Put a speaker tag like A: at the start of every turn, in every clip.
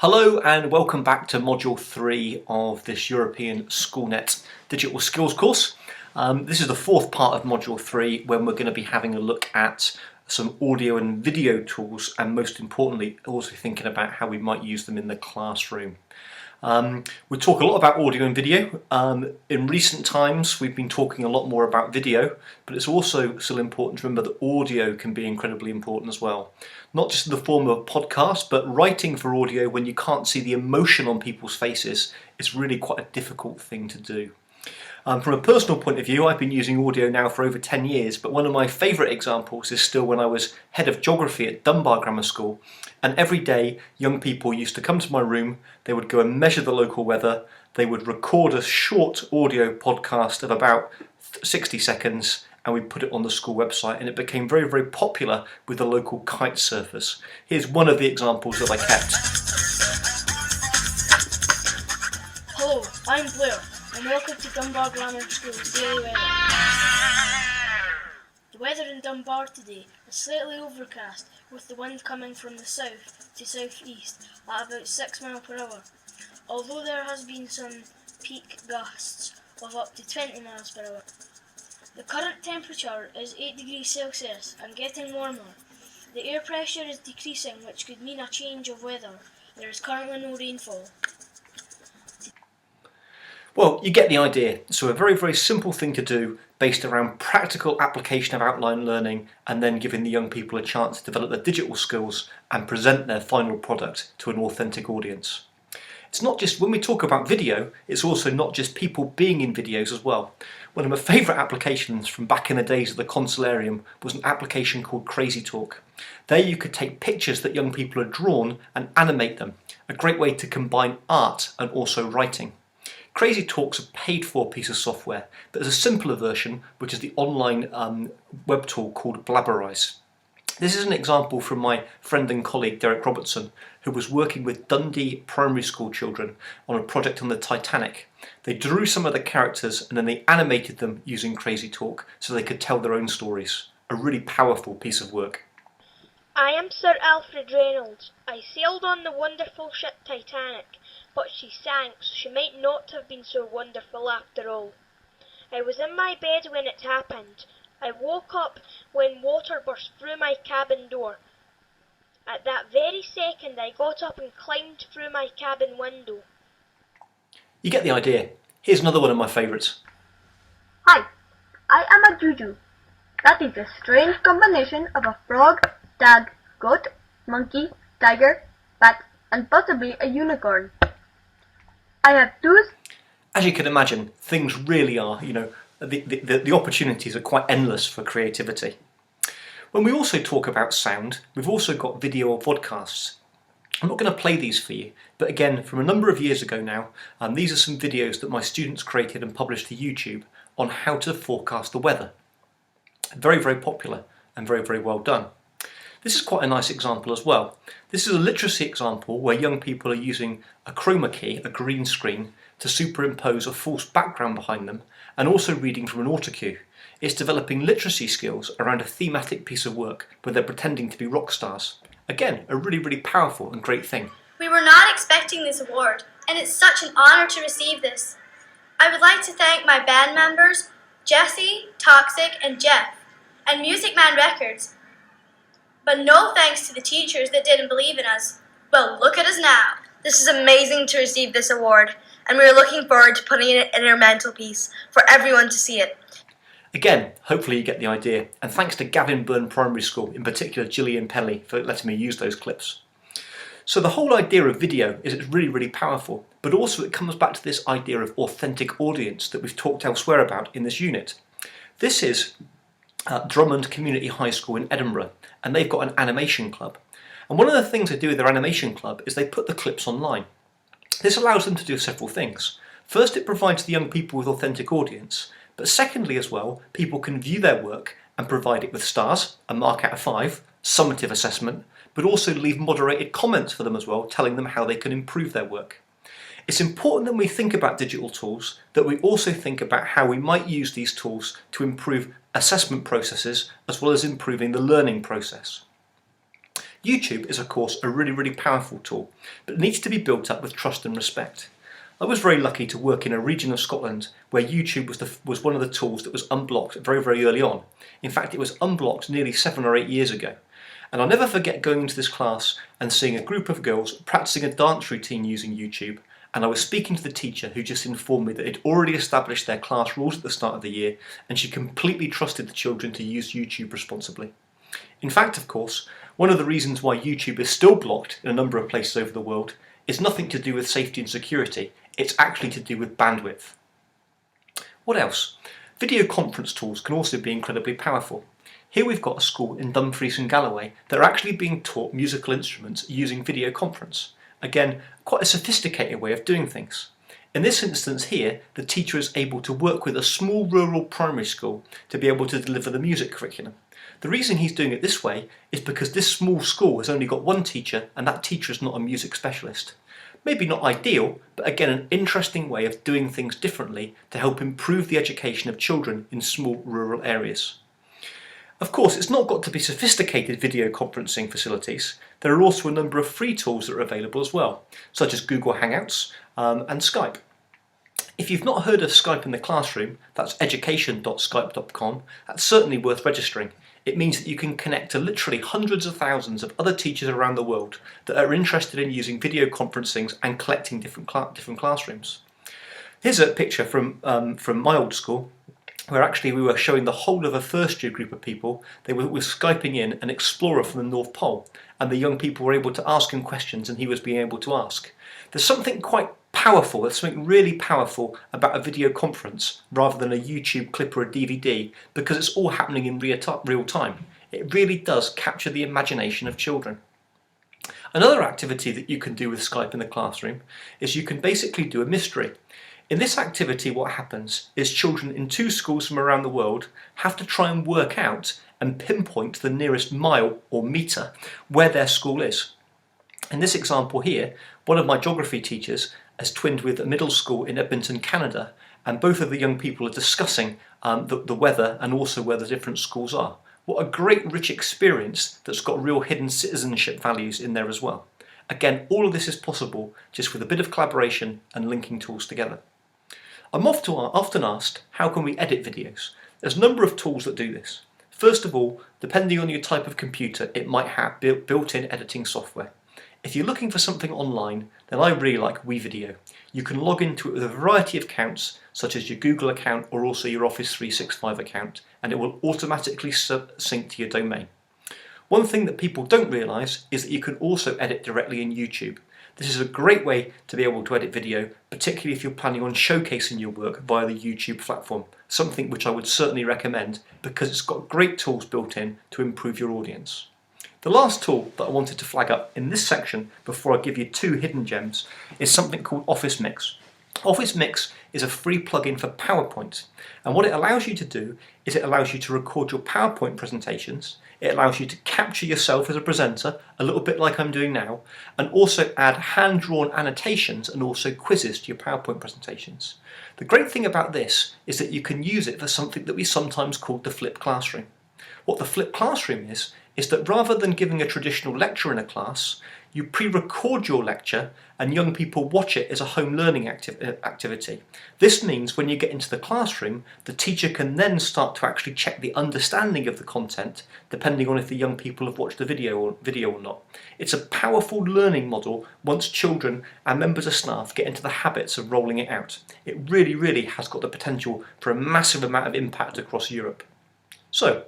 A: Hello and welcome back to Module 3 of this European SchoolNet Digital Skills course. This is the fourth part of Module 3 when we're going to be having a look at some audio and video tools and most importantly also thinking about how we might use them in the classroom. We talk a lot about audio and video. In recent times we've been talking a lot more about video, but it's also still important to remember that audio can be incredibly important as well. Not just in the form of a podcast, but writing for audio when you can't see the emotion on people's faces is really quite a difficult thing to do. From a personal point of view, I've been using audio now for over 10 years, but one of my favourite examples is still when I was head of geography at Dunbar Grammar School, and every day young people used to come to my room, they would go and measure the local weather, they would record a short audio podcast of about 60 seconds, and we put it on the school website, and it became very, very popular with the local kite surfers. Here's one of the examples that I kept.
B: Hello, I'm Blair, and welcome to Dunbar Grammar School's Daily Weather. The weather in Dunbar today is slightly overcast, with the wind coming from the south to southeast at about 6 miles per hour, although there has been some peak gusts of up to 20 miles per hour. The current temperature is 8 degrees Celsius and getting warmer. The air pressure is decreasing, which could mean a change of weather. There is currently no rainfall.
A: Well, you get the idea. So a very, very simple thing to do based around practical application of outline learning and then giving the young people a chance to develop their digital skills and present their final product to an authentic audience. It's not just, when we talk about video, it's also not just people being in videos as well. One of my favourite applications from back in the days of the consularium was an application called Crazy Talk. There you could take pictures that young people had drawn and animate them. A great way to combine art and also writing. Crazy Talk's a paid-for piece of software, but there's a simpler version, which is the online web tool called Blabberize. This is an example from my friend and colleague Derek Robertson, who was working with Dundee primary school children on a project on the Titanic. They drew some of the characters and then they animated them using Crazy Talk so they could tell their own stories. A really powerful piece of work.
C: I am Sir Alfred Reynolds. I sailed on the wonderful ship Titanic, but she sank, so she might not have been so wonderful after all. I was in my bed when it happened. I woke up when water burst through my cabin door. At that very second I got up and climbed through my cabin window.
A: You get the idea. Here's another one of my favourites.
D: Hi, I am a juju. That is a strange combination of a frog, dog, goat, monkey, tiger, bat, and possibly a unicorn. I have two...
A: As you can imagine, things really are, the opportunities are quite endless for creativity. When we also talk about sound, we've also got video or podcasts. I'm not going to play these for you, but again, from a number of years ago now, these are some videos that my students created and published to YouTube on how to forecast the weather. Very, very popular and very, very well done. This is quite a nice example as well. This is a literacy example where young people are using a chroma key, a green screen, to superimpose a false background behind them and also reading from an autocue. It's developing literacy skills around a thematic piece of work where they're pretending to be rock stars. Again, a really, really powerful and great thing.
E: We were not expecting this award, and it's such an honour to receive this. I would like to thank my band members, Jesse, Toxic, and Jeff, and Music Man Records. But no thanks to the teachers that didn't believe in us. Well, look at us now.
F: This is amazing to receive this award, and we are looking forward to putting it in our mantelpiece for everyone to see it.
A: Again, hopefully you get the idea, and thanks to Gavin Byrne Primary School, in particular Gillian Pelly, for letting me use those clips. So the whole idea of video is it's really, really powerful, but also it comes back to this idea of authentic audience that we've talked elsewhere about in this unit. This is Drummond Community High School in Edinburgh, and they've got an animation club. And one of the things they do with their animation club is they put the clips online. This allows them to do several things. First, it provides the young people with authentic audience, but secondly as well, people can view their work and provide it with stars, a mark out of 5, summative assessment, but also leave moderated comments for them as well, telling them how they can improve their work. It's important when we think about digital tools that we also think about how we might use these tools to improve assessment processes as well as improving the learning process. YouTube is of course a really powerful tool, but it needs to be built up with trust and respect. I was very lucky to work in a region of Scotland where YouTube was one of the tools that was unblocked very early on. In fact, it was unblocked nearly 7 or 8 years ago. And I'll never forget going into this class and seeing a group of girls practicing a dance routine using YouTube, and I was speaking to the teacher who just informed me that they'd already established their class rules at the start of the year, and she completely trusted the children to use YouTube responsibly. In fact, of course, one of the reasons why YouTube is still blocked in a number of places over the world is nothing to do with safety and security, it's actually to do with bandwidth. What else? Video conference tools can also be incredibly powerful. Here we've got a school in Dumfries and Galloway that are actually being taught musical instruments using video conference. Again, quite a sophisticated way of doing things. In this instance here, the teacher is able to work with a small rural primary school to be able to deliver the music curriculum. The reason he's doing it this way is because this small school has only got one teacher, and that teacher is not a music specialist. Maybe not ideal, but again an interesting way of doing things differently to help improve the education of children in small rural areas. Of course, it's not got to be sophisticated video conferencing facilities. There are also a number of free tools that are available as well, such as Google Hangouts and Skype. If you've not heard of Skype in the classroom, that's education.skype.com, that's certainly worth registering. It means that you can connect to literally hundreds of thousands of other teachers around the world that are interested in using video conferencing and collecting different classrooms. Here's a picture from my old school, where actually we were showing the whole of a first year group of people. They were Skyping in an explorer from the North Pole, and the young people were able to ask him questions and he was being able to ask. There's something quite powerful, there's something really powerful about a video conference rather than a YouTube clip or a DVD, because it's all happening in real time. It really does capture the imagination of children. Another activity that you can do with Skype in the classroom is you can basically do a mystery. In this activity, what happens is children in 2 schools from around the world have to try and work out and pinpoint the nearest mile or metre where their school is. In this example here, one of my geography teachers has twinned with a middle school in Edmonton, Canada, and both of the young people are discussing the weather and also where the different schools are. What a great rich experience that's got real hidden citizenship values in there as well. Again, all of this is possible just with a bit of collaboration and linking tools together. I'm often asked, how can we edit videos? There's a number of tools that do this. First of all, depending on your type of computer, it might have built-in editing software. If you're looking for something online, then I really like WeVideo. You can log into it with a variety of accounts, such as your Google account or also your Office 365 account, and it will automatically sync to your domain. One thing that people don't realise is that you can also edit directly in YouTube. This is a great way to be able to edit video, particularly if you're planning on showcasing your work via the YouTube platform, something which I would certainly recommend because it's got great tools built in to improve your audience. The last tool that I wanted to flag up in this section before I give you 2 hidden gems is something called Office Mix. Office Mix is a free plugin for PowerPoint, and what it allows you to do is it allows you to record your PowerPoint presentations, it allows you to capture yourself as a presenter, a little bit like I'm doing now, and also add hand-drawn annotations and also quizzes to your PowerPoint presentations. The great thing about this is that you can use it for something that we sometimes call the flipped classroom. What the flipped classroom is that rather than giving a traditional lecture in a class, you pre-record your lecture and young people watch it as a home learning activity. This means when you get into the classroom, the teacher can then start to actually check the understanding of the content, depending on if the young people have watched the video or not. It's a powerful learning model once children and members of staff get into the habits of rolling it out. It really has got the potential for a massive amount of impact across Europe. So,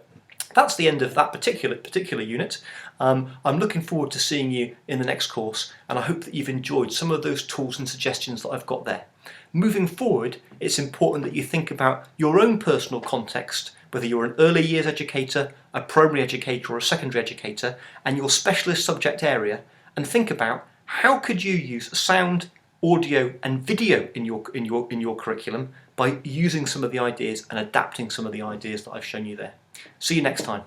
A: that's the end of that particular unit. I'm looking forward to seeing you in the next course, and I hope that you've enjoyed some of those tools and suggestions that I've got there. Moving forward, it's important that you think about your own personal context, whether you're an early years educator, a primary educator or a secondary educator, and your specialist subject area, and think about how could you use sound, audio and video in your curriculum by using some of the ideas and adapting some of the ideas that I've shown you there. See you next time.